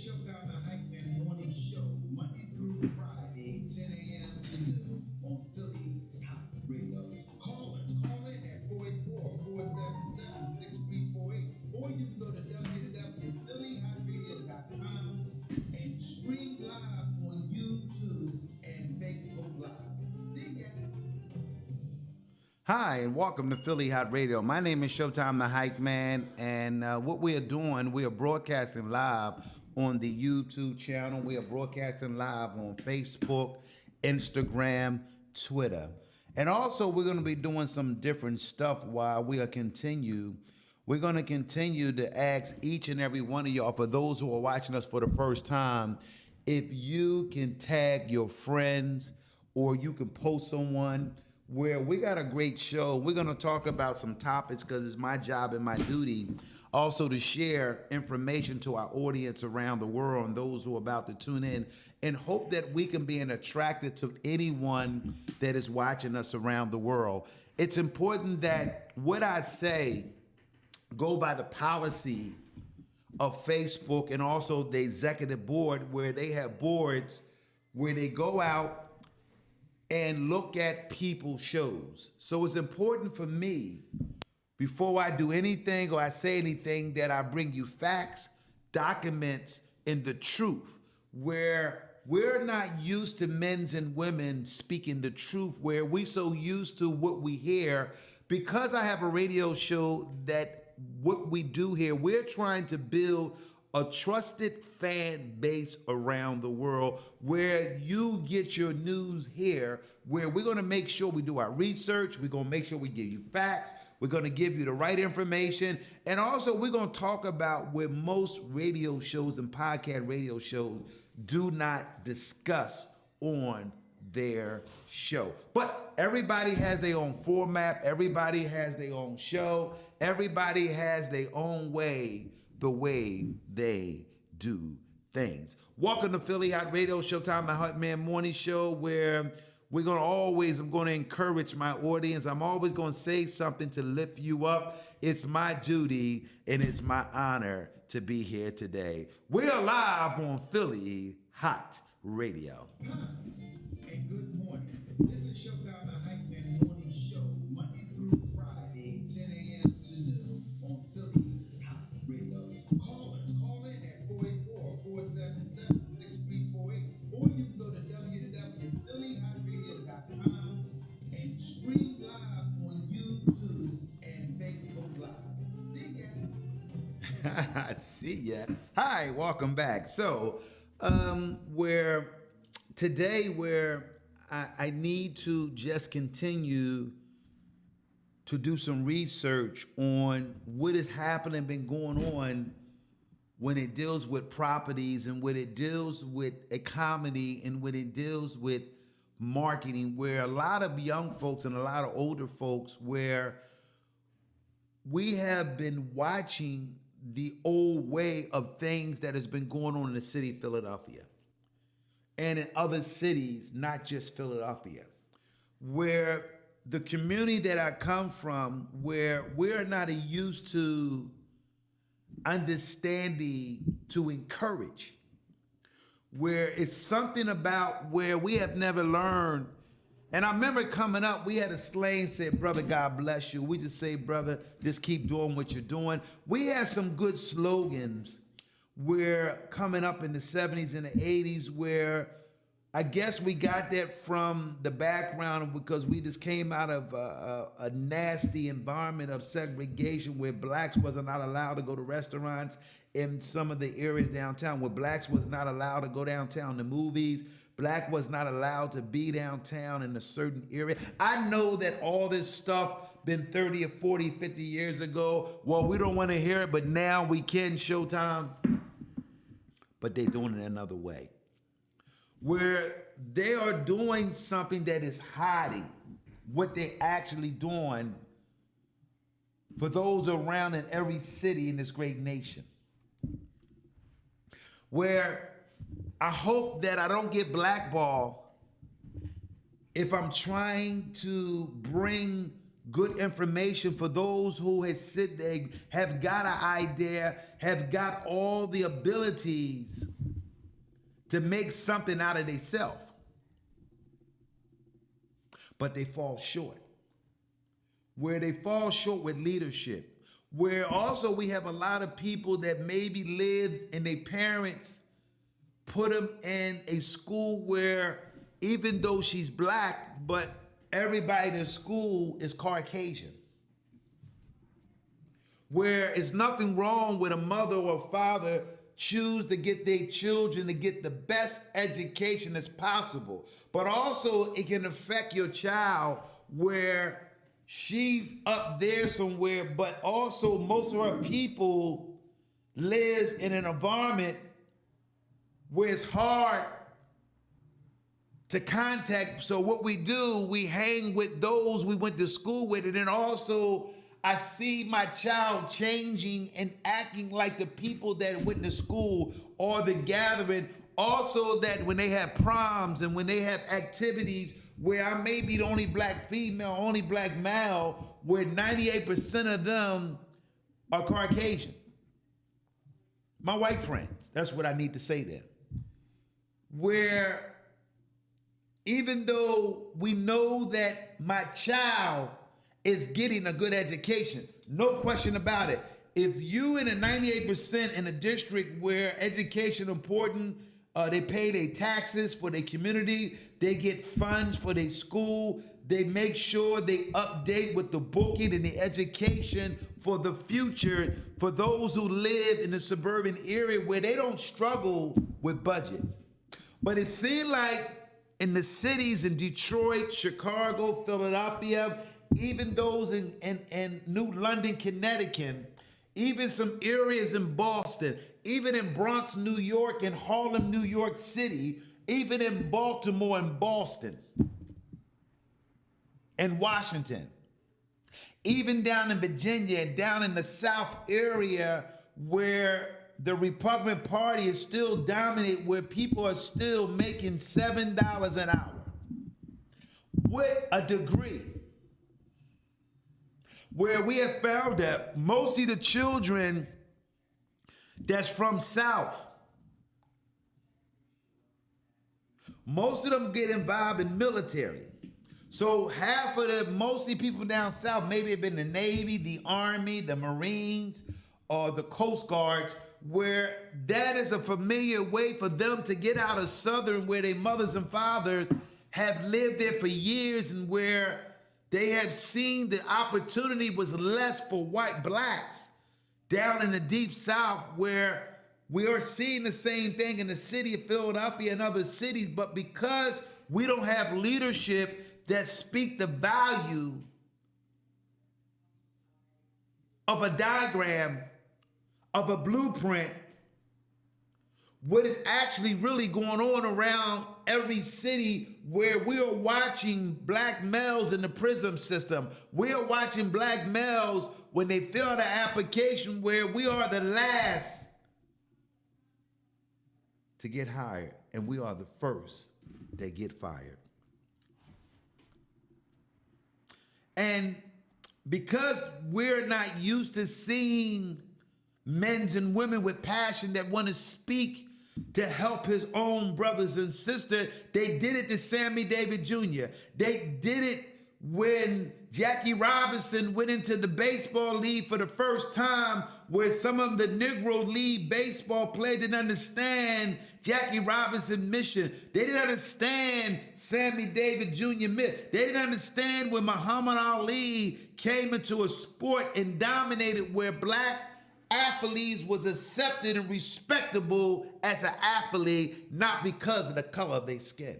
Showtime, the Hype Man Morning Show, Monday through Friday, 10 a.m. to noon on Philly Hot Radio. Call in at 484-477-6348, or you can go to www.phillyhotradio.com and stream live on YouTube and Facebook Live. See ya. Hi, and welcome to Philly Hot Radio. My name is Showtime the Hype Man, and what we are doing, we are broadcasting live on the YouTube channel. We are broadcasting live on Facebook, Instagram, Twitter. And also, we're going to be doing some different stuff while we are continue. We're going to continue to ask each and every one of y'all, for those who are watching us for the first time, if you can tag your friends or you can post someone where we got a great show. We're going to talk about some topics because it's my job and my duty also to share information to our audience around the world and those who are about to tune in, and hope that we can be an attractive to anyone that is watching us around the world. It's important that what I say go by the policy of Facebook and also the executive board, where they have boards where they go out and look at people's shows. So it's important for me, before I do anything or I say anything, that I bring you facts, documents, and the truth, where we're not used to men and women speaking the truth, where we so used to what we hear. Because I have a radio show, that what we do here, we're trying to build a trusted fan base around the world, where you get your news here, where we're going to make sure we do our research. We're going to make sure we give you facts. We're going to give you the right information. And also, we're going to talk about where most radio shows and podcast radio shows do not discuss on their show. But everybody has their own format. Everybody has their own show. Everybody has their own way, the way they do things. Welcome to Philly Hot Radio, Showtime, the Hot Man Morning Show, where I'm going to encourage my audience. I'm always going to say something to lift you up. It's my duty and it's my honor to be here today. We are live on Philly Hot Radio. Hi, and good morning. This is Showtime, the Hype Man Morning Show, Monday through Friday, 10 a.m. to noon on Philly Hot Radio. Call in at 484-477-6348, or you can go to www.phillyhotradio.com and stream live on YouTube and Facebook Live. See ya. See ya. Hi, welcome back. So, where I need to just continue to do some research on what is happening, been going on when it deals with properties and when it deals with economy and when it deals with marketing, where a lot of young folks and a lot of older folks, where we have been watching the old way of things that has been going on in the city of Philadelphia and in other cities, not just Philadelphia, where the community that I come from, where we're not used to understanding to encourage, where it's something about where we have never learned. And I remember coming up, we had a slang said, "Brother, God bless you." We just say, "Brother, just keep doing what you're doing." We had some good slogans where coming up in the 70s and the 80s, where I guess we got that from the background because we just came out of a nasty environment of segregation, where blacks wasn't not allowed to go to restaurants in some of the areas downtown, where blacks was not allowed to go downtown to movies. Black was not allowed to be downtown in a certain area. I know that all this stuff been 30 or 40, 50 years ago. Well, we don't want to hear it, but now we can, Showtime. But they're doing it another way, where they are doing something that is hiding what they're actually doing for those around in every city in this great nation. Where I hope that I don't get blackballed if I'm trying to bring good information for those who have got an idea, have got all the abilities to make something out of themselves. But they fall short. Where they fall short with leadership. Where also we have a lot of people that maybe lived and their parents put them in a school where even though she's black, but everybody in the school is Caucasian. Where it's nothing wrong with a mother or a father choose to get their children to get the best education as possible. But also it can affect your child where she's up there somewhere, but also most of her people live in an environment where it's hard to contact. So what we do, we hang with those we went to school with, and then also I see my child changing and acting like the people that went to school or the gathering. Also that when they have proms and when they have activities where I may be the only black female, only black male, where 98% of them are Caucasian. My white friends, that's what I need to say there. Where even though we know that my child is getting a good education, no question about it. If you in a 98% in a district where education important, they pay their taxes for their community, they get funds for their school, they make sure they update with the booking and the education for the future for those who live in the suburban area where they don't struggle with budgets. But it seemed like in the cities in Detroit, Chicago, Philadelphia, even those in New London, Connecticut, even some areas in Boston, even in Bronx, New York, and Harlem, New York City, even in Baltimore and Boston, and Washington, even down in Virginia and down in the South area where the Republican Party is still dominant, where people are still making $7 an hour with a degree, where we have found that most of the children that's from South, most of them get involved in military. So half of the, mostly people down South, maybe have been the Navy, the Army, the Marines, or the Coast Guards, where that is a familiar way for them to get out of Southern, where their mothers and fathers have lived there for years, and where they have seen the opportunity was less for white blacks down in the deep South, where we are seeing the same thing in the city of Philadelphia and other cities. But because we don't have leadership that speak the value of a diagram, of a blueprint, what is actually really going on around every city, where we are watching black males in the prison system. We are watching black males when they fill the application, where we are the last to get hired, and we are the first that get fired. And because we're not used to seeing men and women with passion that want to speak to help his own brothers and sisters, they did it to Sammy Davis Jr. They did it when Jackie Robinson went into the baseball league for the first time, where some of the Negro League baseball players didn't understand Jackie Robinson's mission. They didn't understand Sammy Davis Jr. mission. They didn't understand when Muhammad Ali came into a sport and dominated, where black athletes was accepted and respectable as an athlete, not because of the color of their skin.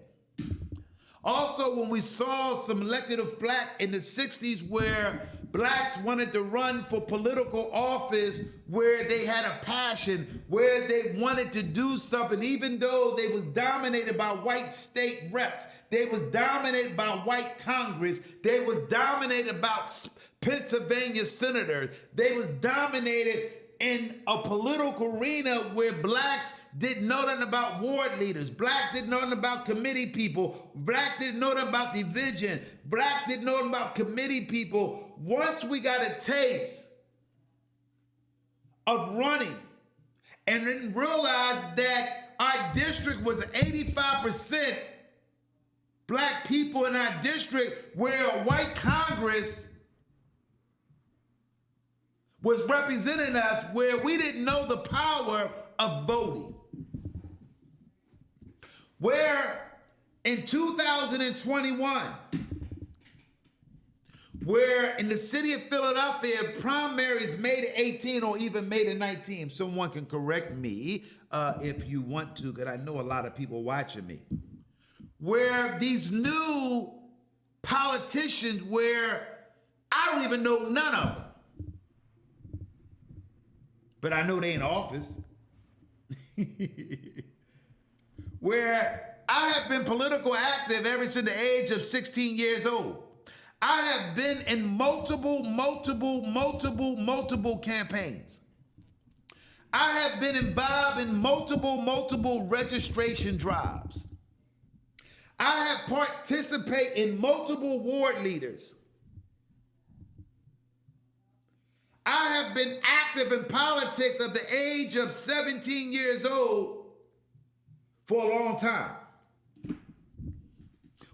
Also, when we saw some elected of black in the 60s, where blacks wanted to run for political office, where they had a passion, where they wanted to do something, even though they was dominated by white state reps, they was dominated by white Congress, they was dominated by Pennsylvania senators, they was dominated in a political arena where blacks didn't know nothing about ward leaders, blacks didn't know nothing about committee people, blacks didn't know nothing about division, blacks didn't know nothing about committee people. Once we got a taste of running and then realized that our district was 85% black people in our district, where a white Congress was representing us, where we didn't know the power of voting. Where in 2021, where in the city of Philadelphia, primaries made it 18 or even made it 19. Someone can correct me if you want to, because I know a lot of people watching me. Where these new politicians, where I don't even know none of them, but I know they in office, where I have been political active ever since the age of 16 years old. I have been in multiple campaigns. I have been involved in multiple registration drives. I have participated in multiple ward leaders. I have been active in politics at the age of 17 years old for a long time.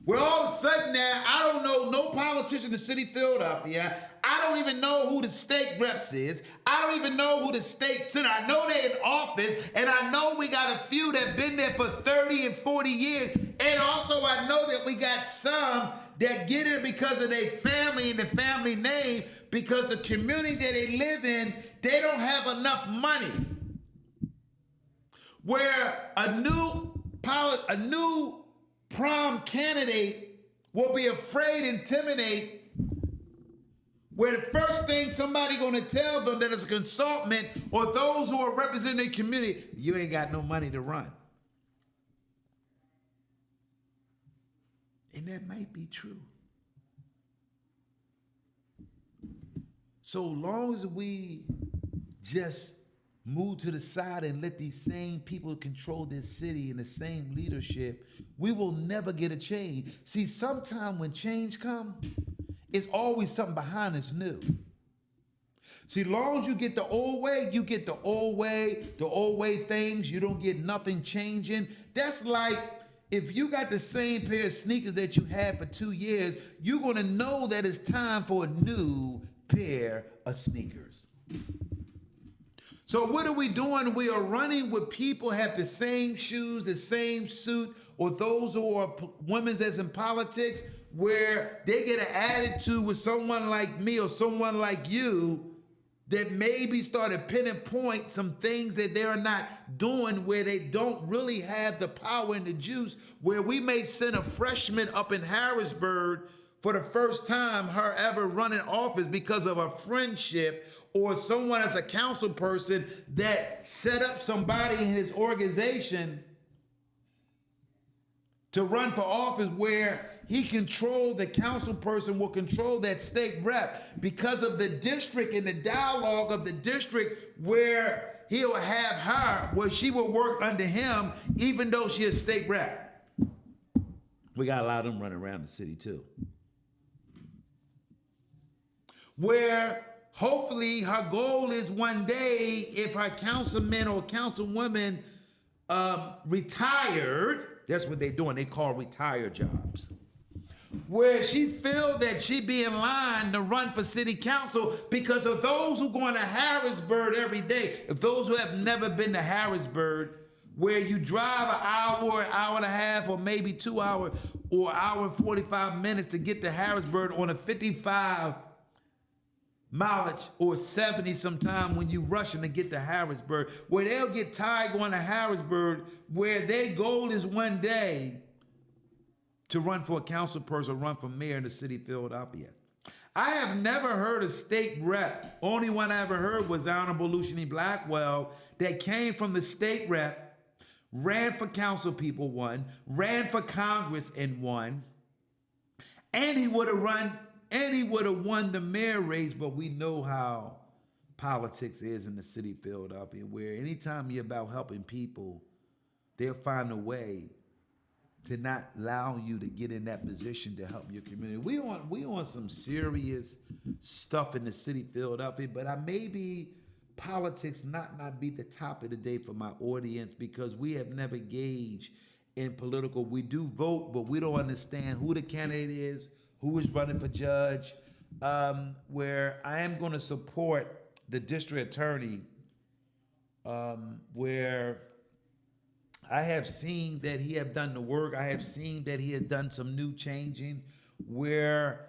Where all of a sudden now, I don't know no politician in the city of Philadelphia. I don't even know who the state reps is. I don't even know who the state senator. I know they're in office, and I know we got a few that been there for 30 and 40 years. And also I know that we got some that get in because of their family and the family name, because the community that they live in, they don't have enough money. Where a new prom candidate will be afraid, intimidate, where the first thing somebody gonna tell them that is a consultant or those who are representing their community, you ain't got no money to run. And that might be true. So long as we just move to the side and let these same people control this city and the same leadership, we will never get a change. See, sometime when change comes, it's always something behind that's new. See, long as you get the old way, you get the old way things, you don't get nothing changing. That's like if you got the same pair of sneakers that you had for 2 years, you're gonna know that it's time for a new pair of sneakers. So what are we doing? We are running with people have the same shoes, the same suit, or those who are women that's in politics, where they get an attitude with someone like me or someone like you that maybe started pinpoint some things that they're not doing, where they don't really have the power and the juice, where we may send a freshman up in Harrisburg for the first time her ever running office because of a friendship, or someone as a council person that set up somebody in his organization to run for office, where he controlled, the council person will control that state rep because of the district and the dialogue of the district, where he'll have her, where she will work under him, even though she is state rep. We got a lot of them running around the city too. Where hopefully her goal is one day, if her councilman or councilwoman retired, that's what they're doing, they call retired jobs, where she feel that she be in line to run for city council because of those who going to Harrisburg every day. If those who have never been to Harrisburg, where you drive an hour and a half, or maybe 2 hours, or an hour and 45 minutes to get to Harrisburg on a 55 mileage or 70 sometime when you rushing to get to Harrisburg, where they'll get tired going to Harrisburg, where their goal is one day to run for a council person, run for mayor in the city of Philadelphia. I have never heard a state rep. Only one I ever heard was the Honorable Lucian E. Blackwell, that came from the state rep, ran for council people, won, ran for Congress and won, and he would have won the mayor race, but we know how politics is in the city of Philadelphia, where anytime you're about helping people, they'll find a way to not allow you to get in that position to help your community. We on some serious stuff in the city of Philadelphia, but I maybe politics not be the top of the day for my audience because we have never gauged in political. We do vote, but we don't understand who the candidate is, who is running for judge. Where I am going to support the district attorney, where I have seen that he have done the work. I have seen that he has done some new changing where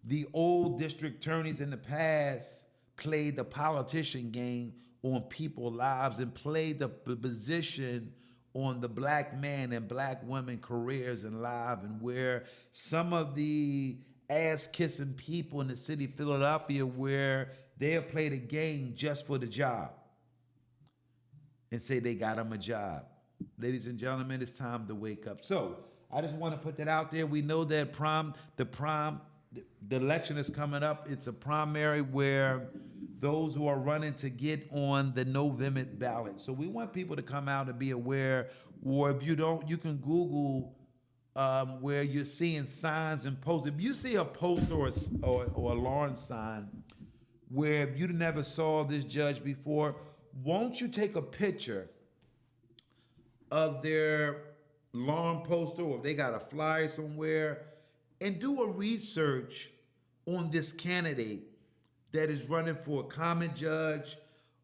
the old district attorneys in the past played the politician game on people's lives and played the position on the black man and black women careers and lives, and where some of the ass-kissing people in the city of Philadelphia where they'll play the game just for the job and say they got them a job. Ladies and gentlemen, it's time to wake up. So I just want to put that out there. We know that the election is coming up. It's a primary where those who are running to get on the November ballot. So we want people to come out and be aware, or if you don't, you can Google where you're seeing signs and posts. If you see a poster or a lawn sign where you never saw this judge before, won't you take a picture of their lawn poster, or if they got a flyer somewhere, and do a research on this candidate that is running for a common judge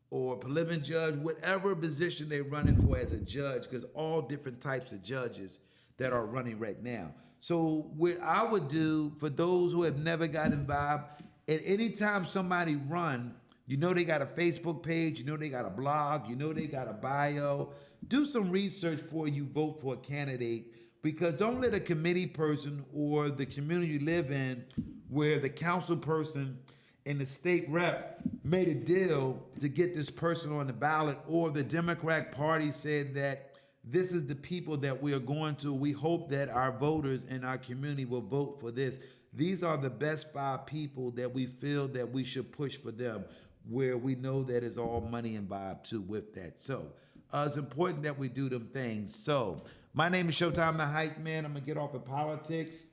or a preliminary judge, whatever position they're running for as a judge, because all different types of judges that are running right now. So what I would do for those who have never got involved, at any time somebody run, you know they got a Facebook page, you know they got a blog, you know they got a bio. Do some research before you vote for a candidate, because don't let a committee person or the community you live in where the council person and the state rep made a deal to get this person on the ballot, or the Democratic Party said that this is the people that we are going to. We hope that our voters in our community will vote for this. These are the best 5 people that we feel that we should push for them, where we know that is all money involved too with that. So it's important that we do them things. So my name is Showtime the Hype Man. I'm gonna get off of politics,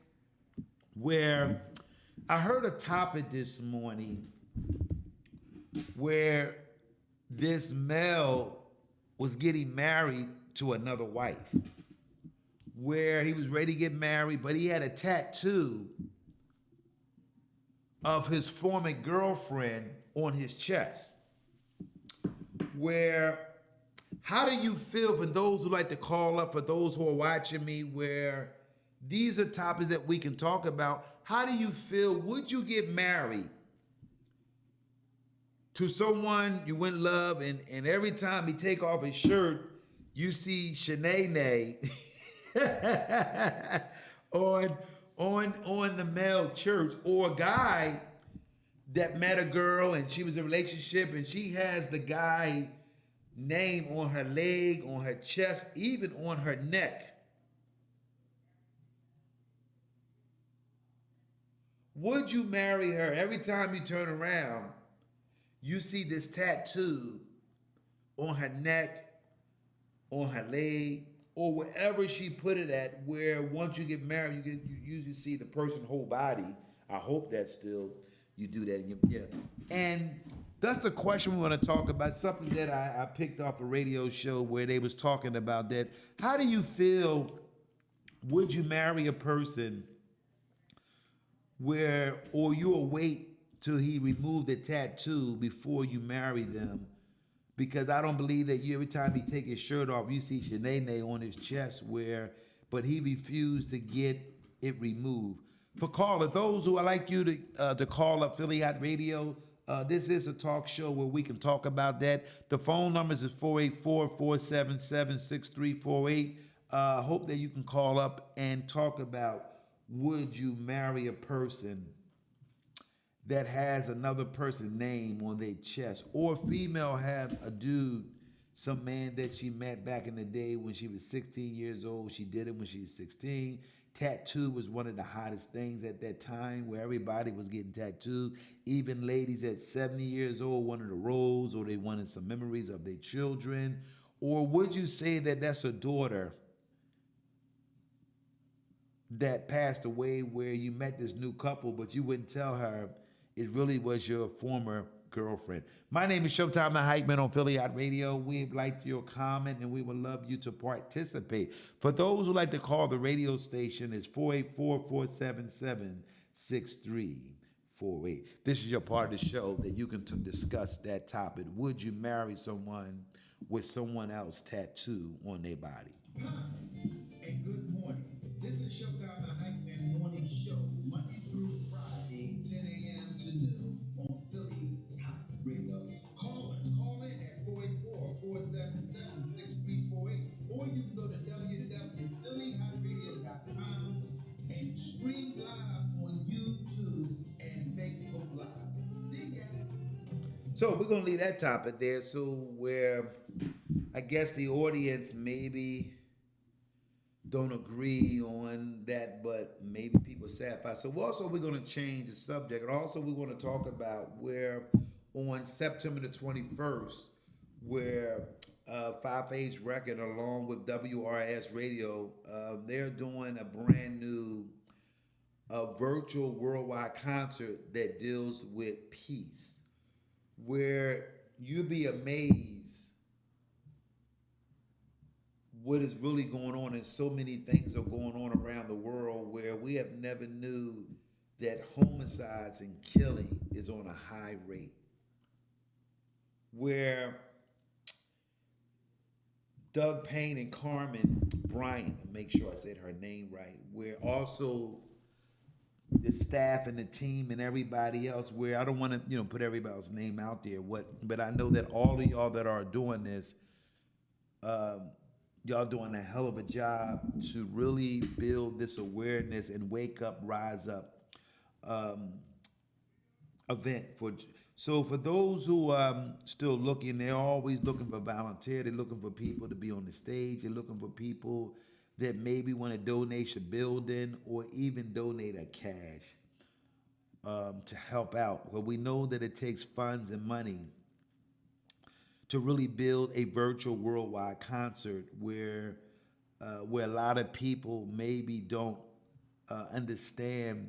where I heard a topic this morning where this male was getting married to another wife, where he was ready to get married, but he had a tattoo of his former girlfriend on his chest. Where, how do you feel, for those who like to call up, for those who are watching me, where these are topics that we can talk about. How do you feel? Would you get married to someone you in love, and every time he take off his shirt, you see Shanae on the male church, or a guy that met a girl and she was in a relationship and she has the guy name on her leg, on her chest, even on her neck? Would you marry her? Every time you turn around, you see this tattoo on her neck, on her leg, or wherever she put it at, where once you get married, you usually see the person's whole body. I hope that still you do that. Yeah. And that's the question we want to talk about, something that I picked off a radio show where they was talking about that. How do you feel, would you marry a person where, or you'll wait till he removed the tattoo before you marry them? Because I don't believe that every time he take his shirt off, you see Shanae on his chest, but he refused to get it removed. For callers, those who would like you to call up Philly Hott Radio, this is a talk show where we can talk about that. The phone numbers is 484-477-6348. Hope that you can call up and talk about, would you marry a person that has another person's name on their chest, or female have a dude, some man that she met back in the day when she was 16 years old. She did it when she was 16. Tattoo was one of the hottest things at that time where everybody was getting tattooed. Even ladies at 70 years old wanted a rose or they wanted some memories of their children. Or would you say that that's a daughter that passed away where you met this new couple, but you wouldn't tell her it really was your former girlfriend? My name is Showtime the Hype Man on Philly Hot Radio. We'd like your comment and we would love you to participate. For those who like to call the radio station, it's 484-477-6348. This is your part of the show that you can discuss that topic. Would you marry someone with someone else tattoo on their body? Hi, and good morning. This is Showtime, the Hype Man Morning Show, Monday through Friday, 10 a.m. to noon on Philly Hot Radio. Call in at 484-477-6348, or you can go to www.phillyhotradio.com and stream live on YouTube and Facebook Live. See ya. So we're gonna leave that topic there. So where I guess the audience maybe don't agree on that, but maybe people satisfied. So also we're going to change the subject, and also we want to talk about where on September the 21st, where 5A's Record along with WRS Radio, they're doing a brand new virtual worldwide concert that deals with peace, where you'll be amazed what is really going on, and so many things are going on around the world where we have never knew that homicides and killing is on a high rate, where Doug Payne and Carmen Bryant, make sure I said her name right, where also the staff and the team and everybody else, where I don't want to put everybody's name out there, but I know that all of y'all that are doing this, y'all doing a hell of a job to really build this awareness and wake up, rise up event for. So for those who still looking, they're always looking for volunteer. They're looking for people to be on the stage. They're looking for people that maybe want to donate a building or even donate a cash to help out. Well, we know that it takes funds and money to really build a virtual worldwide concert where a lot of people maybe don't understand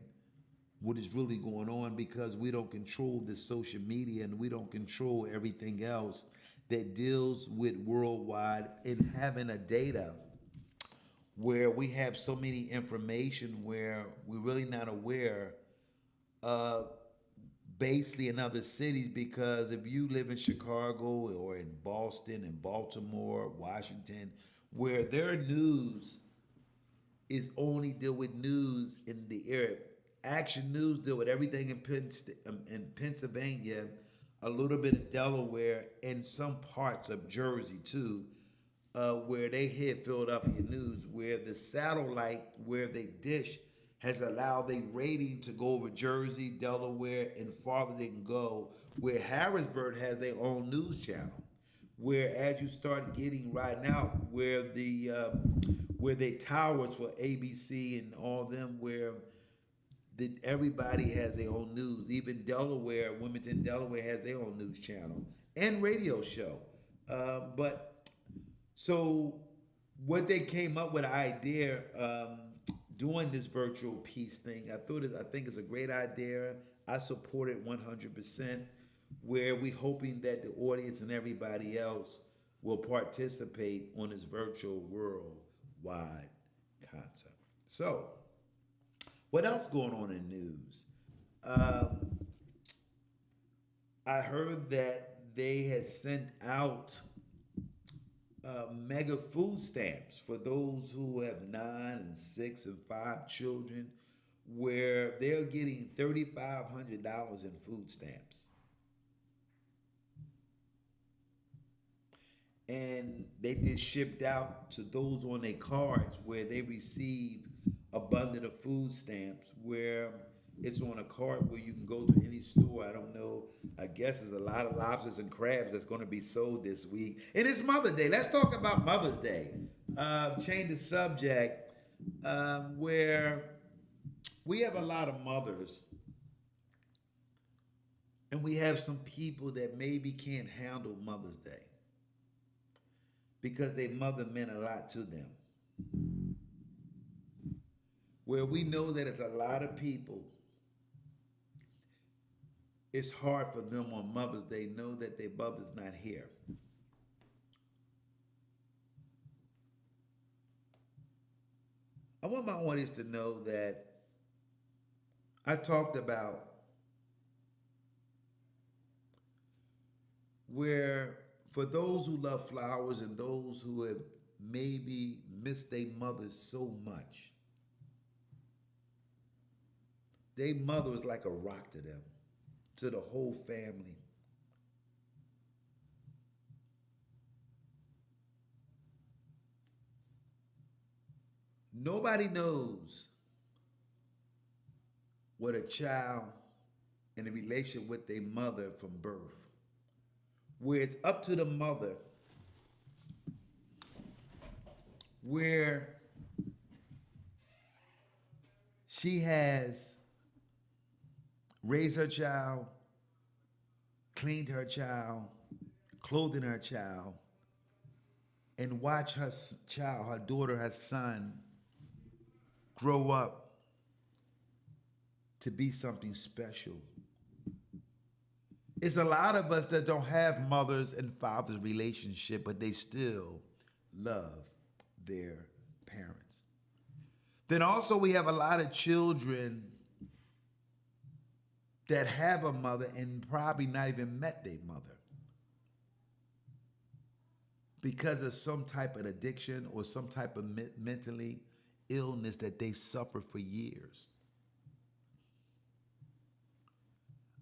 what is really going on, because we don't control the social media and we don't control everything else that deals with worldwide, and having a data where we have so many information where we're really not aware basically in other cities. Because if you live in Chicago or in Boston and Baltimore, Washington, where their news is only deal with news in the area. Action News deal with everything in Pennsylvania, a little bit of Delaware, and some parts of Jersey too, where they hit Philadelphia News, where the satellite, where they dish, has allowed their rating to go over Jersey, Delaware, and farther they can go, where Harrisburg has their own news channel. Where as you start getting right now, where they towers for ABC and all them, where everybody has their own news. Even Delaware, Wilmington, Delaware has their own news channel and radio show. But so what they came up with an idea doing this virtual peace thing, I think it's a great idea. I support it 100%. Where we hoping that the audience and everybody else will participate on this virtual worldwide concept. So, what else going on in news? I heard that they had sent out mega food stamps for those who have 9 and 6 and 5 children, where they're getting $3,500 in food stamps. And they just shipped out to those on their cards where they receive a bundle of food stamps, where it's on a card where you can go to any store. I don't know. I guess there's a lot of lobsters and crabs that's going to be sold this week. And it's Mother's Day. Let's talk about Mother's Day. Change the subject. where we have a lot of mothers, and we have some people that maybe can't handle Mother's Day because their mother meant a lot to them. Where we know that it's a lot of people, it's hard for them on Mother's Day know that their mother's not here. I want my audience to know that I talked about where for those who love flowers and those who have maybe missed their mothers so much, their mother was like a rock to them, to the whole family. Nobody knows what a child in a relationship with their mother from birth, where it's up to the mother, where she has raised her child, cleaned her child, clothed her child, and watch her child, her daughter, her son, grow up to be something special. It's a lot of us that don't have mothers and fathers relationship, but they still love their parents. Then also we have a lot of children that have a mother and probably not even met their mother because of some type of addiction or some type of mentally illness that they suffer for years.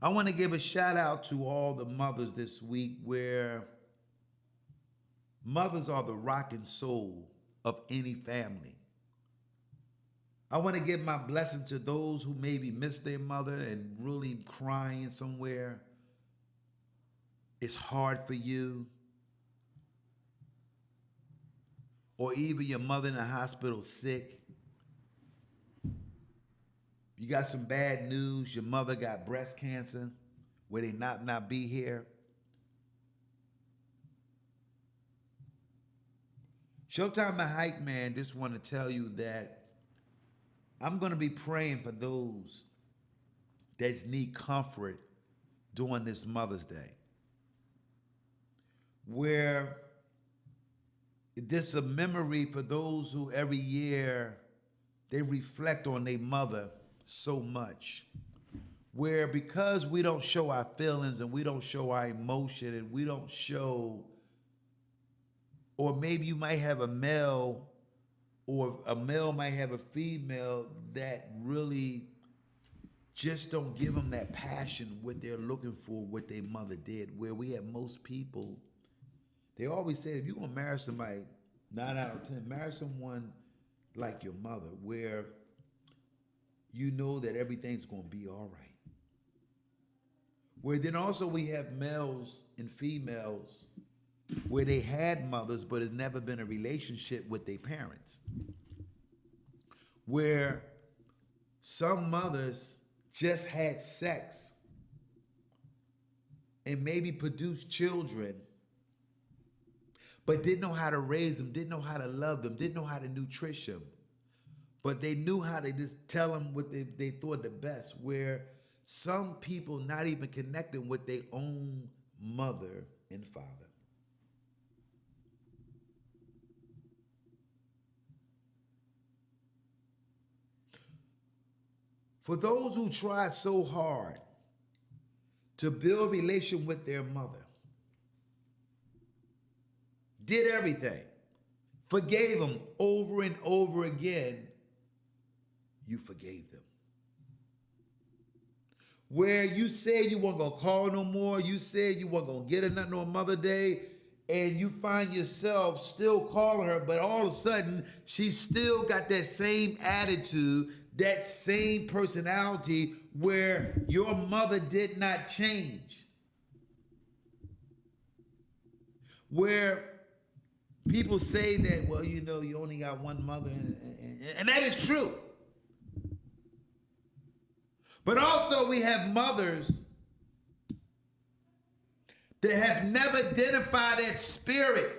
I want to give a shout out to all the mothers this week, where mothers are the rock and soul of any family. I want to give my blessing to those who maybe missed their mother and really crying somewhere. It's hard for you. Or even your mother in the hospital sick. You got some bad news. Your mother got breast cancer. Will they not be here? Showtime the Hype Man just want to tell you that I'm going to be praying for those that need comfort during this Mother's Day. Where this a memory for those who every year they reflect on their mother so much. Where because we don't show our feelings and we don't show our emotion and we don't show, or maybe you might have a male or a male might have a female that really just don't give them that passion, what they're looking for, what their mother did. Where we have most people, they always say, if you're going to marry somebody, 9 out of 10, marry someone like your mother, where you know that everything's going to be all right. Where then also we have males and females where they had mothers, but it's never been a relationship with their parents. Where some mothers just had sex and maybe produced children, but didn't know how to raise them, didn't know how to love them, didn't know how to nutrition them. But they knew how to just tell them what they thought the best. Where some people not even connecting with their own mother and father. For those who tried so hard to build a relation with their mother, did everything, forgave them over and over again, you forgave them. Where you said you weren't going to call no more, you said you weren't going to get her nothing on Mother's Day, and you find yourself still calling her, but all of a sudden, she still got that same attitude, that same personality, where your mother did not change. Where People say that, well, you know, you only got one mother, and that is true. But also we have mothers that have never identified that spirit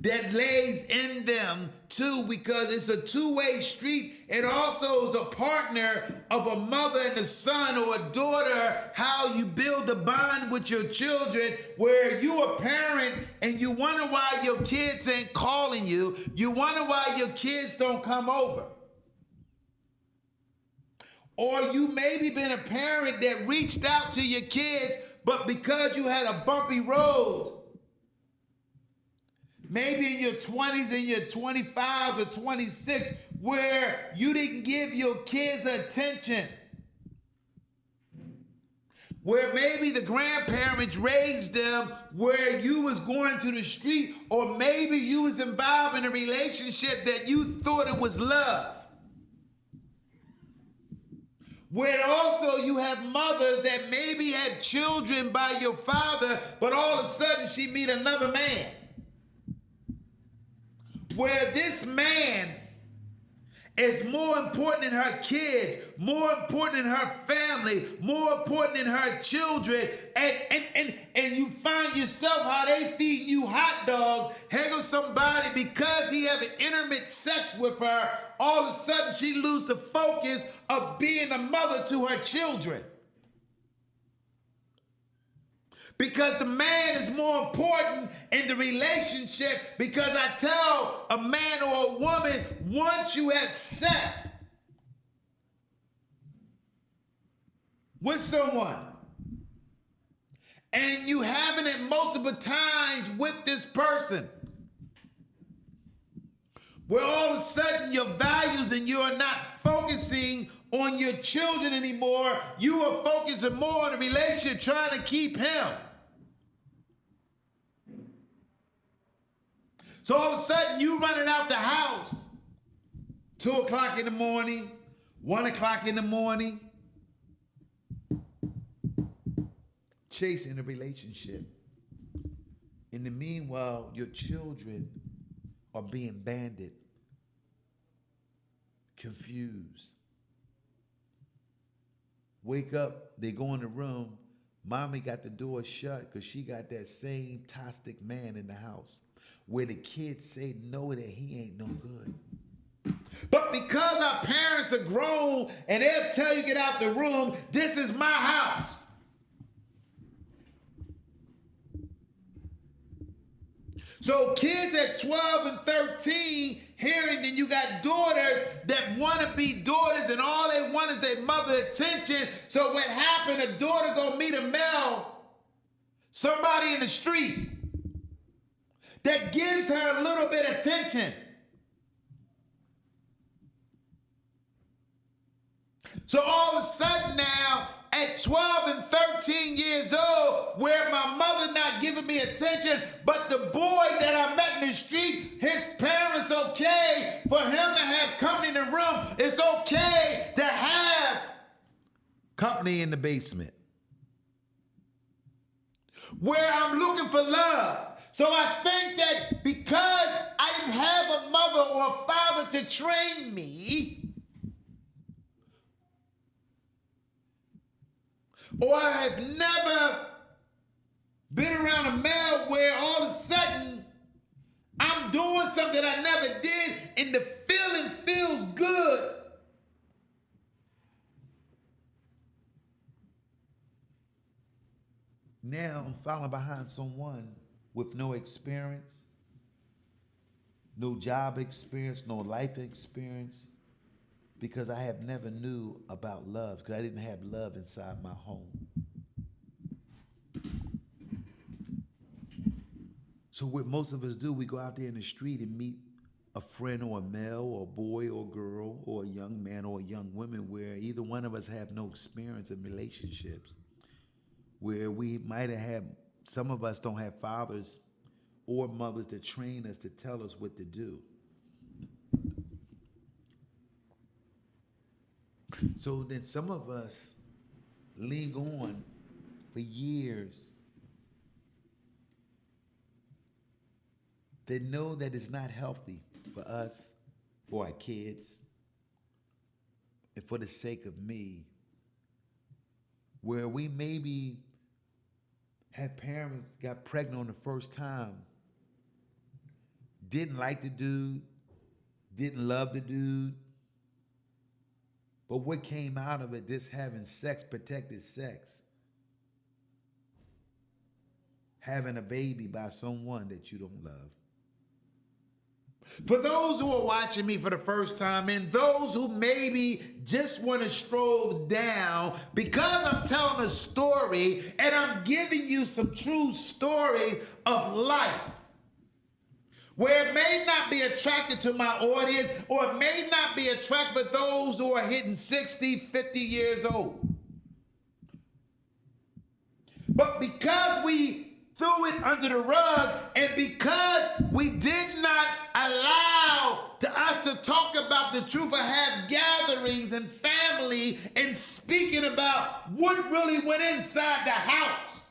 that lays in them too, because it's a two-way street. It also is a partner of a mother and a son or a daughter, how you build a bond with your children, where you a parent and you wonder why your kids ain't calling you. You wonder why your kids don't come over. Or you maybe been a parent that reached out to your kids, but because you had a bumpy road, maybe in your 20s and your 25s or 26, where you didn't give your kids attention. Where maybe the grandparents raised them where you was going to the street, or maybe you was involved in a relationship that you thought it was love. Where also you have mothers that maybe had children by your father, but all of a sudden she meet another man. Where this man is more important than her kids, more important than her family, more important than her children, and you find yourself how they feed you hot dogs. Here goes somebody, because he have an intimate sex with her, all of a sudden she lose the focus of being a mother to her children. Because the man is more important in the relationship, because I tell a man or a woman, once you have sex with someone, and you having it multiple times with this person, where all of a sudden your values and you are not focusing on your children anymore, you are focusing more on the relationship, trying to keep him. So all of a sudden you running out the house, 2 o'clock in the morning, 1 o'clock in the morning, chasing a relationship. In the meanwhile, your children are being banded, confused. Wake up, they go in the room, mommy got the door shut because she got that same toxic man in the house, where the kids say no, that he ain't no good. But because our parents are grown and they'll tell you, get out the room, this is my house. So kids at 12 and 13 hearing, then you got daughters that want to be daughters and all they want is their mother attention. So what happened, a daughter go meet a male, somebody in the street that gives her a little bit of attention. So all of a sudden now, at 12 and 13 years old, where my mother not giving me attention, but the boy that I met in the street, his parents okay for him to have company in the room. It's okay to have company in the basement. Where I'm looking for love. So I think that because I didn't have a mother or a father to train me, or I have never been around a male where all of a sudden I'm doing something I never did and the feeling feels good. Now I'm following behind someone with no experience, no job experience, no life experience, because I have never knew about love, because I didn't have love inside my home. So what most of us do, we go out there in the street and meet a friend or a male or a boy or a girl or a young man or a young woman where either one of us have no experience in relationships, where we might have had, some of us don't have fathers or mothers to train us to tell us what to do. So then some of us linger on for years They know that it's not healthy for us, for our kids, and for the sake of me, where we maybe had parents got pregnant on the first time, didn't like the dude, didn't love the dude, but what came out of it, this having sex, protected sex, having a baby by someone that you don't love. For those who are watching me for the first time and those who maybe just want to stroll down because I'm telling a story and I'm giving you some true story of life, where it may not be attracted to my audience or it may not be attracted to those who are hitting 60, 50 years old. But because we threw it under the rug and because we did not allow us to talk about the truth or have gatherings and family and speaking about what really went inside the house,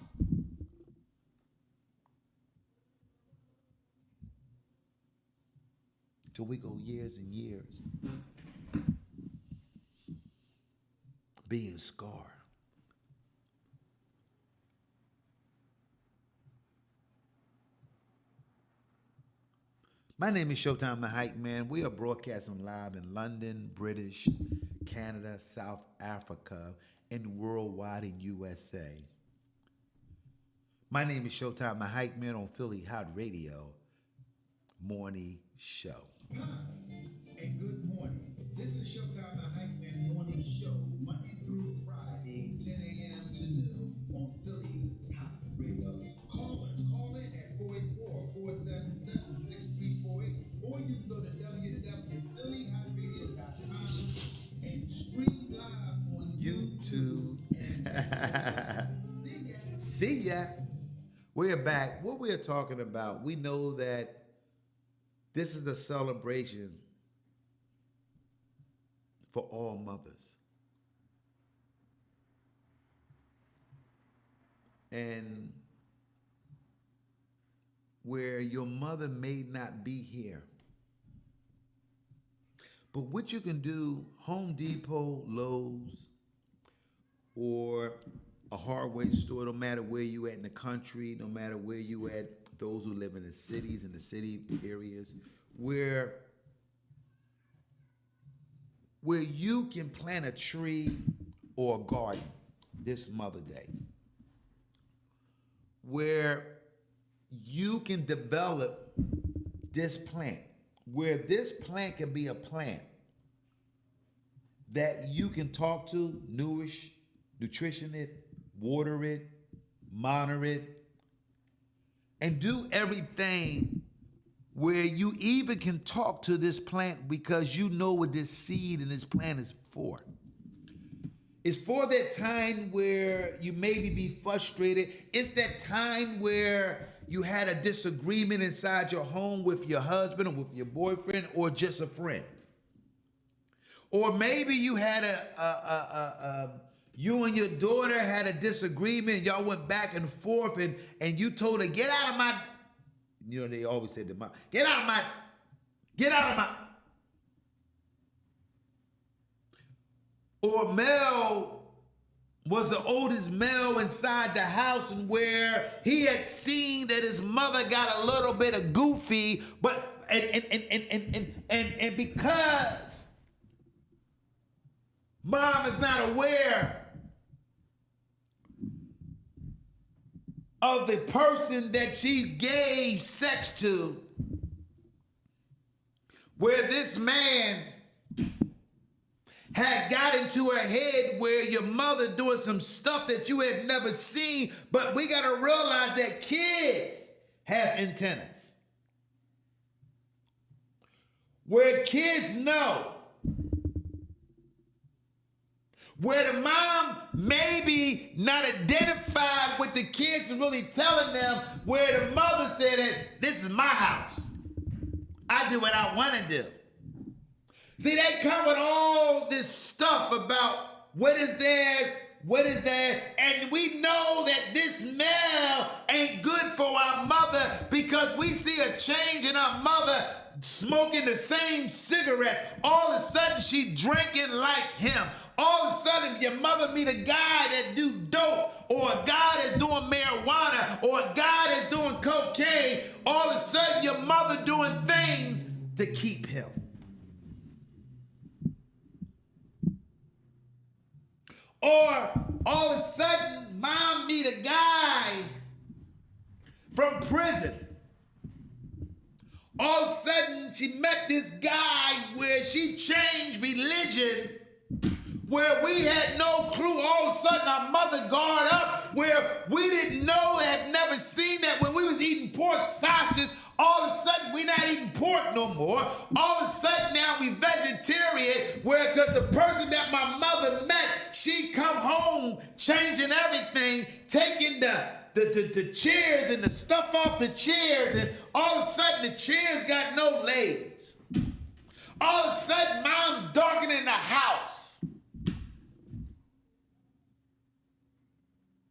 till we go years and years being scarred. My name is Showtime the Hype Man. We are broadcasting live in London, British, Canada, South Africa, and worldwide in USA. My name is Showtime the Hype Man on Philly Hott Radio Morning Show. Hi, and good morning. This is Showtime the Hype Man Morning Show, Monday through Friday, 10 a.m. to noon on Philly Hot Radio. Callers, call in at 484-477-6348, or you can go to www.phillyhotradio.com and stream live on YouTube. See ya. See ya. We're back. What we are talking about, we know that this is a celebration for all mothers. And where your mother may not be here, but what you can do, Home Depot, Lowe's, or a hardware store, no matter where you at in the country, no matter where you at, those who live in the cities and the city areas, where you can plant a tree or a garden this Mother Day, where you can develop this plant, where this plant can be a plant that you can talk to, nutrition it, water it, monitor it, and do everything where you even can talk to this plant because you know what this seed and this plant is for. It's for that time where you maybe be frustrated. It's that time where you had a disagreement inside your home with your husband or with your boyfriend or just a friend. Or maybe you had you and your daughter had a disagreement, y'all went back and forth, and you told her, get out of my, you know, they always said to mom, get out of my. Or Mel was the oldest male inside the house, and where he had seen that his mother got a little bit of goofy, but and because mom is not aware of the person that she gave sex to, where this man had got into her head, where your mother doing some stuff that you had never seen. But we got to realize that kids have antennas, where kids know, where the mom maybe not identified with the kids and really telling them, where the mother said that this is my house. I do what I want to do. See, they come with all this stuff about what is theirs, and we know that this male ain't good for our mother because we see a change in our mother smoking the same cigarette. All of a sudden, she drinking like him. All of a sudden, your mother meet a guy that do dope, or a guy that's doing marijuana, or a guy that's doing cocaine. All of a sudden, your mother doing things to keep him. Or all of a sudden, mom meet a guy from prison. All of a sudden, she met this guy where she changed religion, where we had no clue. All of a sudden, our mother guard up, where we didn't know, had never seen that. When we was eating pork sausages, all of a sudden, we not eating pork no more. All of a sudden, now we vegetarian, where because the person that my mother met, she come home changing everything, taking the chairs and the stuff off the chairs, and all of a sudden, the chairs got no legs. All of a sudden, mom darkening the house.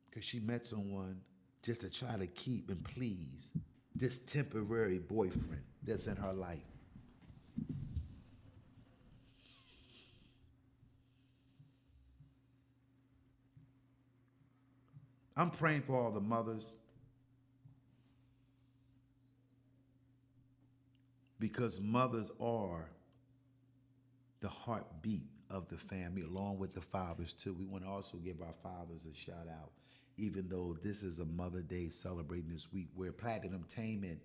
Because she met someone just to try to keep and please this temporary boyfriend that's in her life. I'm praying for all the mothers, because mothers are the heartbeat of the family, along with the fathers too. We want to also give our fathers a shout out, even though this is a Mother Day celebrating this week, where Platinum Entertainment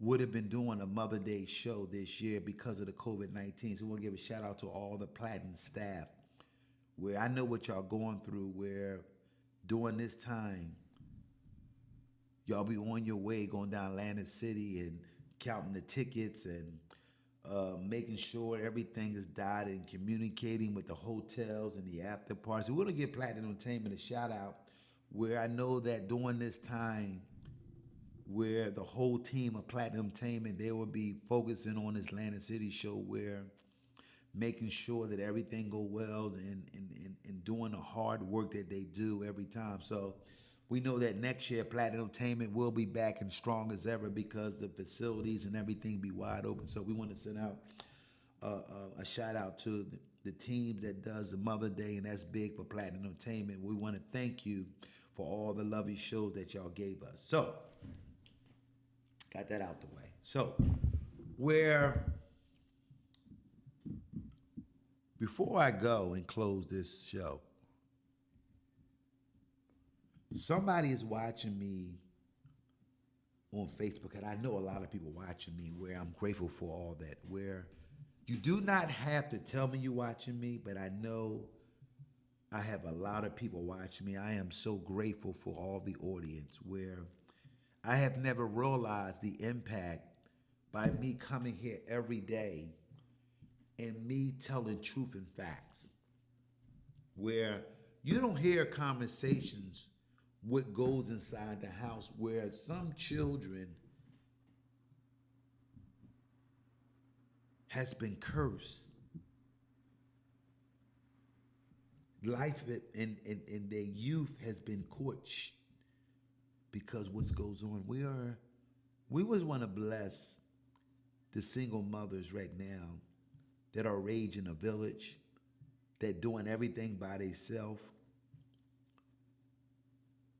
would have been doing a Mother Day show this year because of the COVID-19. So we want to give a shout out to all the Platinum staff, where I know what y'all going through, where during this time, y'all be on your way going down Atlantic City and counting the tickets and making sure everything is dotted and communicating with the hotels and the after parties. So we're going to give Platinum Entertainment a shout out, where I know that during this time, where the whole team of Platinum Entertainment, they will be focusing on this Atlantic City show, where making sure that everything go well and doing the hard work that they do every time. So we know that next year Platinum Entertainment will be back and strong as ever, because the facilities and everything be wide open. So we want to send out a shout out to the team that does the Mother Day, and that's big for Platinum Entertainment. We want to thank you for all the lovely shows that y'all gave us. So got that out the way. So before I go and close this show, somebody is watching me on Facebook, and I know a lot of people watching me, where I'm grateful for all that, where you do not have to tell me you're watching me, but I know I have a lot of people watching me. I am so grateful for all the audience, where I have never realized the impact by me coming here every day and me telling truth and facts, where you don't hear conversations what goes inside the house, where some children has been cursed. Life in their youth has been caught because what goes on. We was want to bless the single mothers right now that are raising a village, that doing everything by themselves.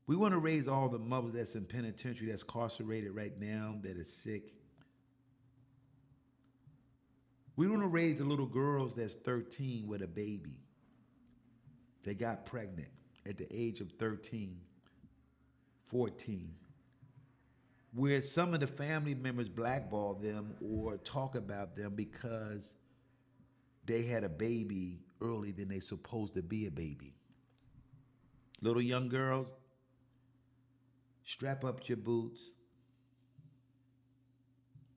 We want to raise all the mothers that's in penitentiary, that's incarcerated right now, that is sick. We want to raise the little girls that's 13 with a baby. They got pregnant at the age of 13, 14. Where some of the family members blackball them or talk about them because they had a baby earlier than they supposed to be a baby. Little young girls, strap up your boots,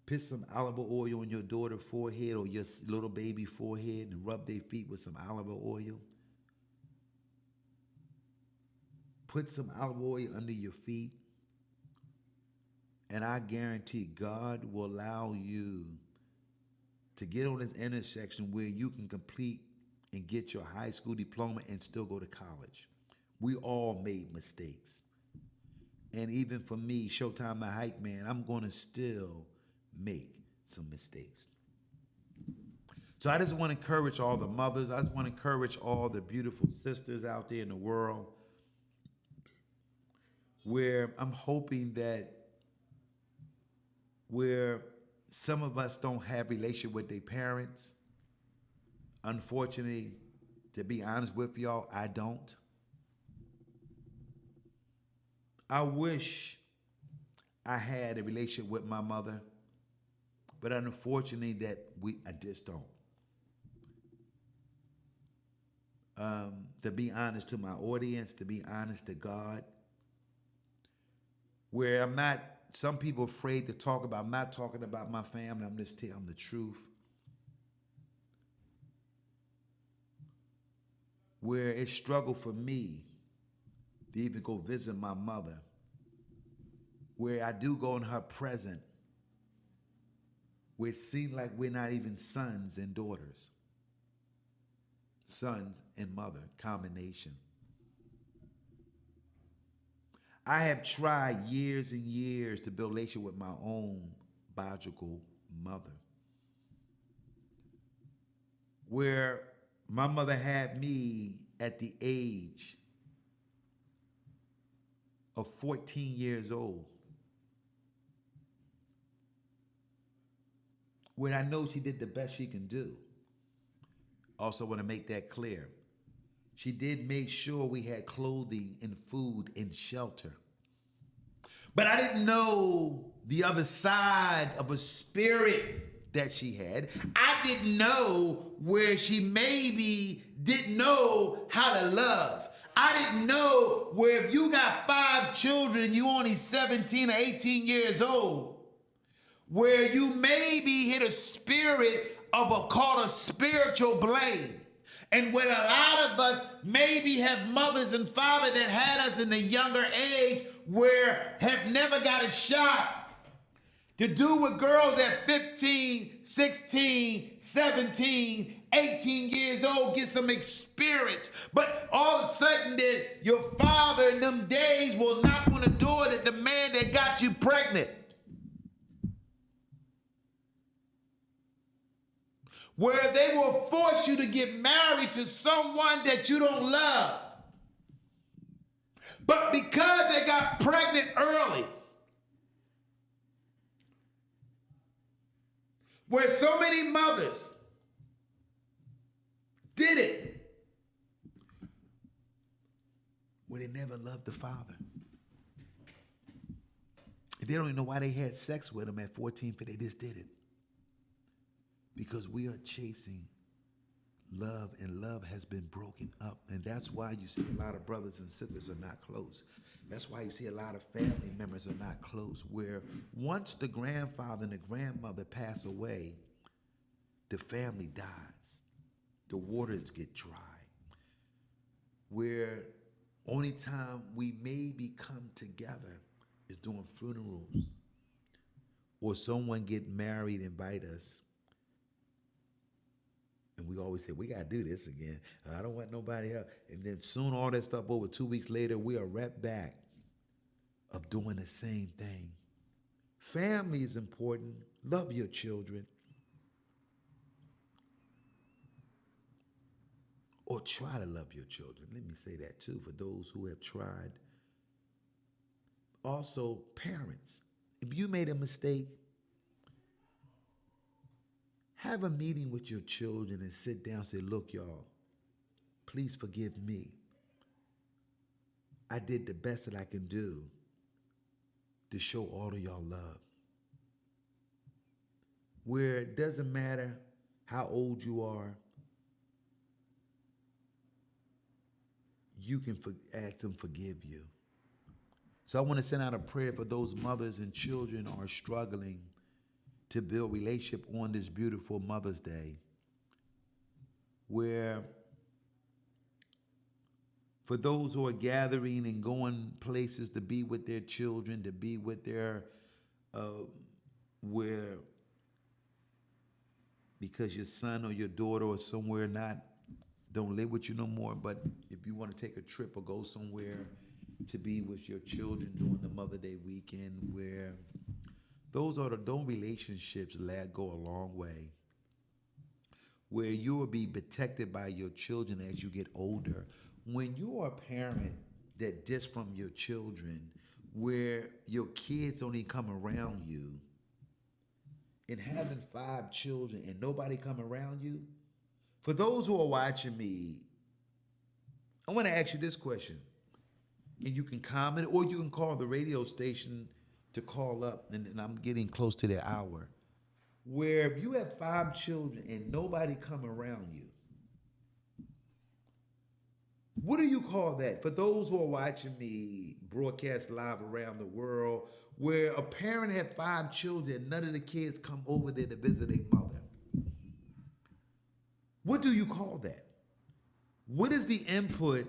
put some olive oil on your daughter's forehead or your little baby forehead and rub their feet with some olive oil. Put some olive oil under your feet, and I guarantee God will allow you to get on this intersection where you can complete and get your high school diploma and still go to college. We all made mistakes. And even for me, Showtime the Hype Man, I'm going to still make some mistakes. So I just want to encourage all the mothers. I just want to encourage all the beautiful sisters out there in the world where I'm hoping that where some of us don't have relationship with their parents. Unfortunately, to be honest with y'all, I don't. I wish I had a relationship with my mother, but unfortunately I just don't. To be honest to my audience, to be honest to God, where I'm not, some people afraid to talk about, I'm not talking about my family, I'm just telling the truth. Where it struggled for me to even go visit my mother, where I do go in her present, where it seems like we're not even sons and daughters, sons and mother combination. I have tried years and years to build a relationship with my own biological mother, where my mother had me at the age of 14 years old, where I know she did the best she can do. Also want to make that clear. She did make sure we had clothing and food and shelter. But I didn't know the other side of a spirit that she had. I didn't know where she maybe didn't know how to love. I didn't know where if you got 5 children and you only 17 or 18 years old, where you maybe hit a spirit of called a spiritual blame. And when a lot of us maybe have mothers and fathers that had us in a younger age where have never got a shot to do with girls at 15, 16, 17, 18 years old, get some experience. But all of a sudden that your father in them days will knock on the door that the man that got you pregnant. Where they will force you to get married to someone that you don't love. But because they got pregnant early, where so many mothers did it, where they never loved the father. They don't even know why they had sex with him at 14, but they just did it. Because we are chasing love, and love has been broken up. And that's why you see a lot of brothers and sisters are not close. That's why you see a lot of family members are not close, where once the grandfather and the grandmother pass away, the family dies. The waters get dry. Where only time we maybe come together is during funerals, or someone get married, invite us. And we always say, we got to do this again. I don't want nobody else. And then soon all that stuff over, 2 weeks later, we are right back of doing the same thing. Family is important. Love your children. Or try to love your children. Let me say that too, for those who have tried. Also, parents, if you made a mistake, have a meeting with your children and sit down and say, look, y'all, please forgive me. I did the best that I can do to show all of y'all love. Where it doesn't matter how old you are, you can ask them forgive you. So I want to send out a prayer for those mothers and children who are struggling to build relationship on this beautiful Mother's Day, where for those who are gathering and going places to be with their children, to be with their, where because your son or your daughter or somewhere don't live with you no more, but if you want to take a trip or go somewhere to be with your children during the Mother Day weekend, where those relationships that go a long way, where you will be protected by your children as you get older. When you are a parent that dis from your children, where your kids only come around you, and having 5 children and nobody come around you, for those who are watching me, I want to ask you this question, and you can comment or you can call the radio station to call up, and I'm getting close to the hour. Where if you have 5 children and nobody come around you, what do you call that? For those who are watching me broadcast live around the world, where a parent had 5 children and none of the kids come over there to visit their mother. What do you call that? What is the input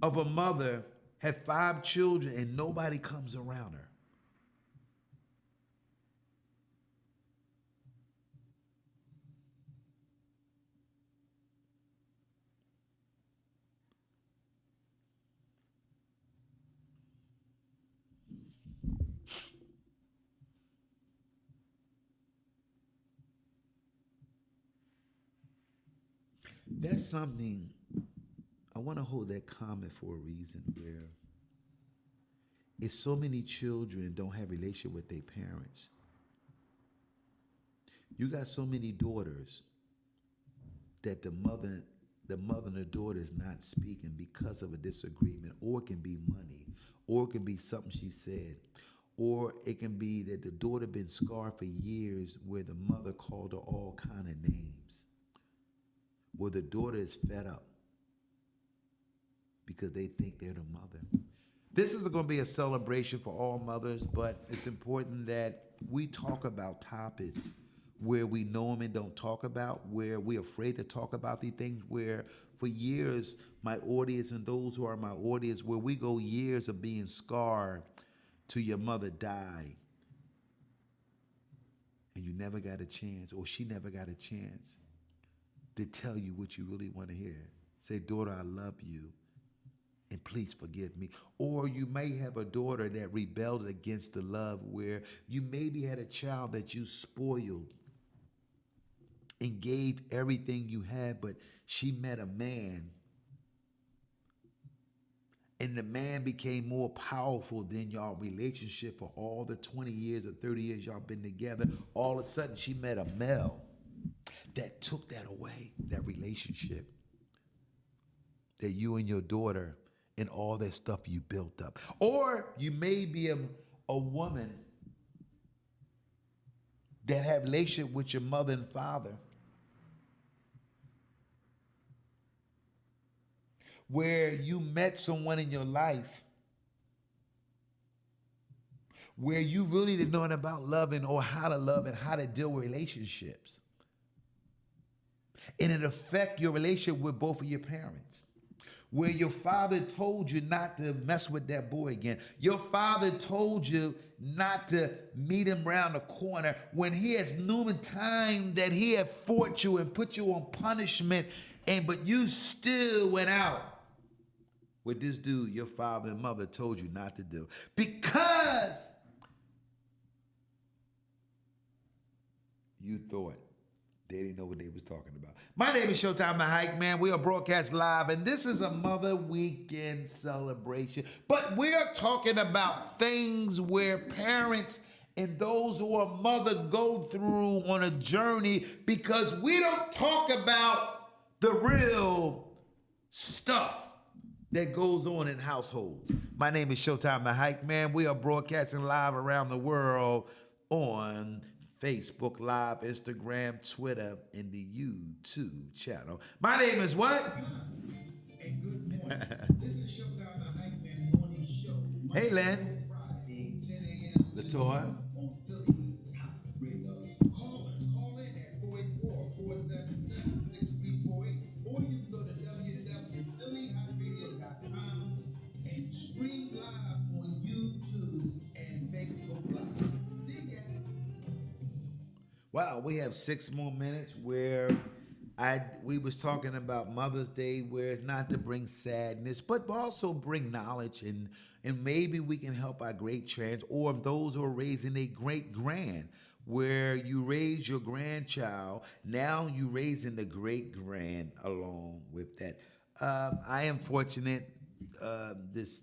of a mother had 5 children and nobody comes around her? That's something I want to hold that comment for a reason, where if so many children don't have relationship with their parents, you got so many daughters that the mother and the daughter is not speaking because of a disagreement, or it can be money, or it can be something she said, or it can be that the daughter been scarred for years where the mother called her all kind of names, or the daughter is fed up because they think they're the mother. This is going to be a celebration for all mothers, but it's important that we talk about topics where we know them and don't talk about, where we're afraid to talk about these things, where for years, my audience and those who are my audience, where we go years of being scarred till your mother died and you never got a chance, or she never got a chance to tell you what you really want to hear. Say, daughter, I love you, and please forgive me. Or you may have a daughter that rebelled against the love, where you maybe had a child that you spoiled and gave everything you had, but she met a man, and the man became more powerful than y'all relationship for all the 20 years or 30 years y'all been together. All of a sudden, she met a male that took that away, that relationship that you and your daughter and all that stuff you built up. Or you may be a woman that have relationship with your mother and father, where you met someone in your life where you really didn't know about loving, or how to love and how to deal with relationships. And it affect your relationship with both of your parents, where your father told you not to mess with that boy again. Your father told you not to meet him around the corner, when he has numerous time that he had fought you and put you on punishment, but you still went out with this dude your father and mother told you not to do, because you thought they didn't know what they was talking about. My name is Showtime the Hype Man. We are broadcast live, and this is a Mother Weekend celebration. But we are talking about things where parents and those who are mother go through on a journey, because we don't talk about the real stuff that goes on in households. My name is Showtime the Hype Man. We are broadcasting live around the world on Facebook Live, Instagram, Twitter, and the YouTube channel. My name is what? And good morning. This is Showtime the Hype Man Morning Show. Hey, Monday Len. through Friday, 10 a.m. to Latoya. noon on Philly Hot Radio. Callers, call in at 484-477-6348, or you can go to www.phillyhotradio.com and stream live on YouTube and Facebook Live. See ya. Wow, we have 6 more minutes where we was talking about Mother's Day, where it's not to bring sadness, but also bring knowledge, and maybe we can help our great trans or those who are raising a great grand, where you raise your grandchild, now you raising the great grand along with that. I am fortunate to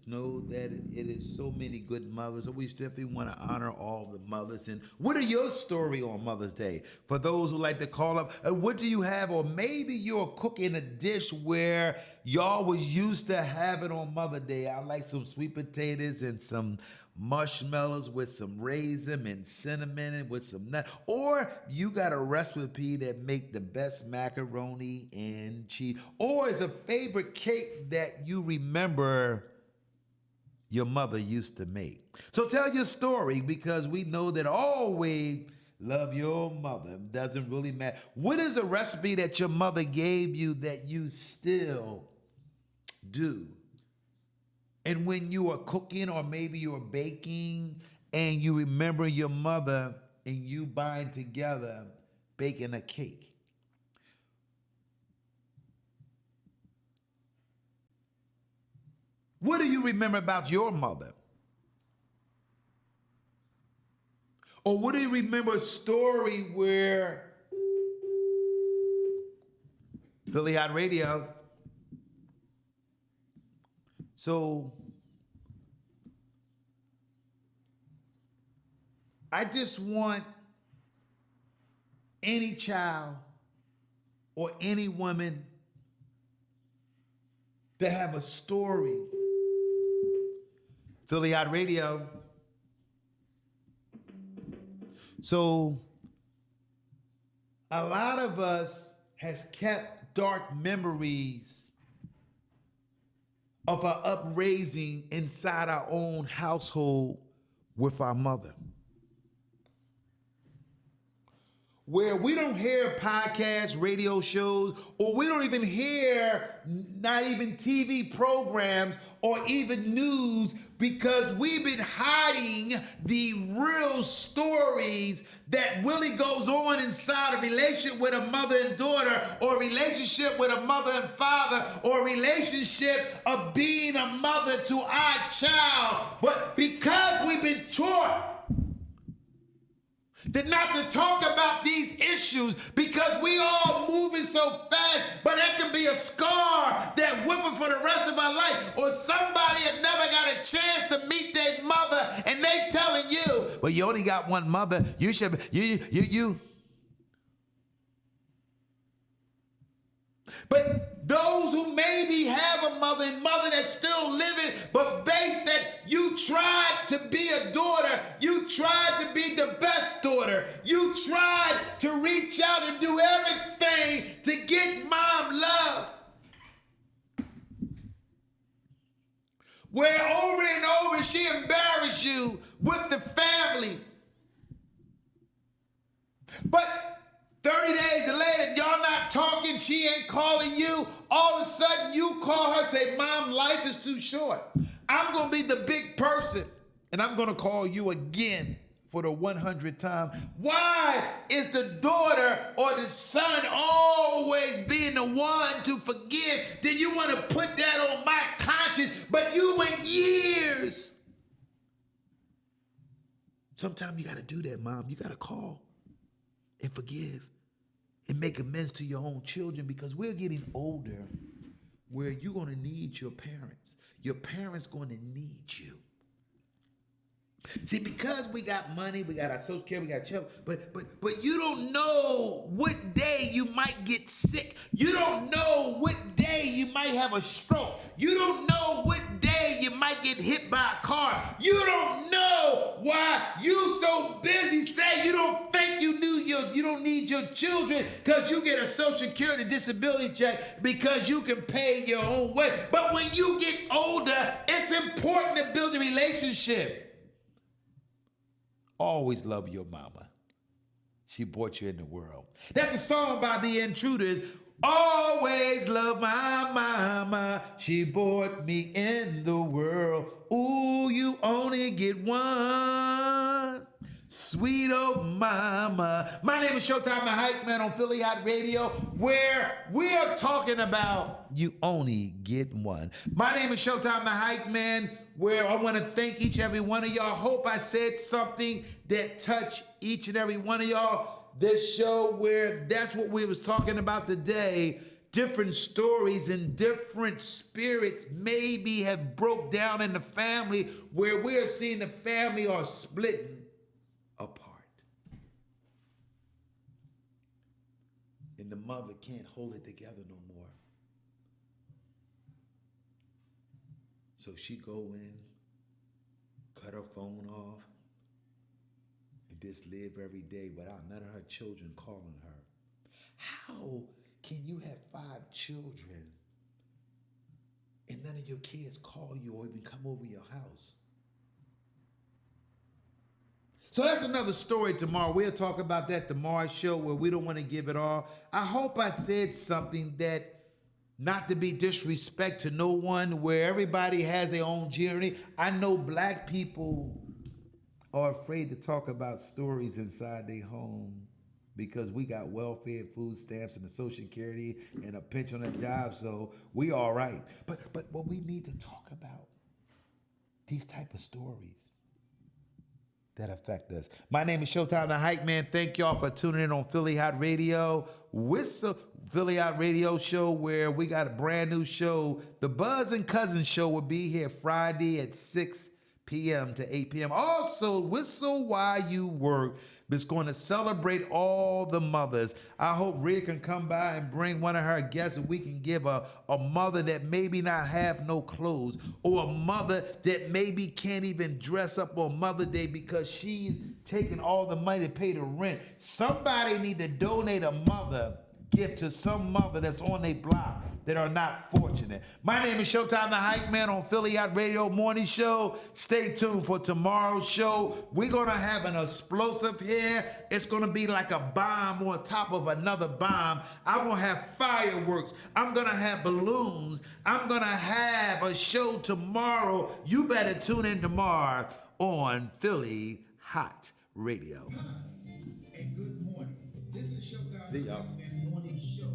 know that it is so many good mothers. So we definitely want to honor all the mothers. And what are your story on Mother's Day? For those who like to call up, what do you have? Or maybe you're cooking a dish where y'all was used to have it on Mother's Day. I like some sweet potatoes and some marshmallows with some raisin and cinnamon and with some nut. Or you got a recipe that make the best macaroni and cheese. Or it's a favorite cake that you remember your mother used to make. So tell your story, because we know that always love your mother. It doesn't really matter. What is a recipe that your mother gave you that you still do? And when you are cooking, or maybe you are baking, and you remember your mother and you bind together baking a cake. What do you remember about your mother? Or what do you remember a story where Philly Hott Radio? So I just want any child or any woman to have a story. Philly Hott Radio. So a lot of us has kept dark memories of our upraising inside our own household with our mother, where we don't hear podcasts, radio shows, or we don't even hear not even TV programs or even news, because we've been hiding the real stories that really goes on inside a relationship with a mother and daughter, or a relationship with a mother and father, or a relationship of being a mother to our child. But because we've been taught that not to talk about these issues, because we all moving so fast, but that can be a scar that whipping for the rest of our life. Or somebody had never got a chance to meet their mother, and they telling you, well, you only got one mother, you should, you. But those who maybe have a mother and mother that's still living, but based that you tried to be a daughter, you tried to be the best daughter, you tried to reach out and do everything to get mom love, where over and over she embarrassed you with the family. But 30 days later, y'all not talking, she ain't calling you. All of a sudden, you call her and say, Mom, life is too short. I'm going to be the big person, and I'm going to call you again for the 100th time. Why is the daughter or the son always being the one to forgive? Then you want to put that on my conscience, but you went years. Sometimes you got to do that, Mom. You got to call and forgive and make amends to your own children, because we're getting older where you're going to need your parents. Your parents going to need you. See, because we got money, we got our social care, we got children, but you don't know what day you might get sick. You don't know what day you might have a stroke. You don't know what day you might get hit by a car. You don't know why you so busy saying you don't think you don't need your children, because you get a social security disability check because you can pay your own way. But when you get older, it's important to build a relationship. Always love your mama. She brought you in the world. That's a song by the Intruders. Always love my mama. She brought me in the world. Ooh, you only get one. Sweet old mama. My name is Showtime the Hype Man on Philly Hot Radio, where we are talking about you only get one. My name is Showtime the Hype Man, where I want to thank each and every one of y'all. Hope I said something that touched each and every one of y'all. This show where that's what we was talking about today. Different stories and different spirits maybe have broke down in the family where we are seeing the family are splitting apart. And the mother can't hold it together no more. So she go in, cut her phone off, and just live every day without none of her children calling her. How can you have 5 children and none of your kids call you or even come over your house? So that's another story tomorrow. We'll talk about that tomorrow's show where we don't want to give it all. I hope I said something that, not to be disrespect to no one, where everybody has their own journey. I know black people are afraid to talk about stories inside their home because we got welfare, food stamps, and the Social Security, and a pension on a job, so we all right. But what we need to talk about, these type of stories that affect us. My name is Showtime the Hype Man. Thank y'all for tuning in on Philly Hot Radio. Whistle Philly Hot Radio show where we got a brand new show. The Buzz and Cousins show will be here Friday at 6 p.m. to 8 p.m. Also, Whistle While You Work is going to celebrate all the mothers. I hope Rhea can come by and bring one of her guests and we can give a mother that maybe not have no clothes, or a mother that maybe can't even dress up on Mother's Day because she's taking all the money to pay the rent. Somebody need to donate a mother gift to some mother that's on their block that are not fortunate. My name is Showtime the Hype Man on Philly Hot Radio Morning Show. Stay tuned for tomorrow's show. We're going to have an explosive here. It's going to be like a bomb on top of another bomb. I'm going to have fireworks. I'm going to have balloons. I'm going to have a show tomorrow. You better tune in tomorrow on Philly Hot Radio. Hi, and good morning. This is Showtime See y'all. Morning Show.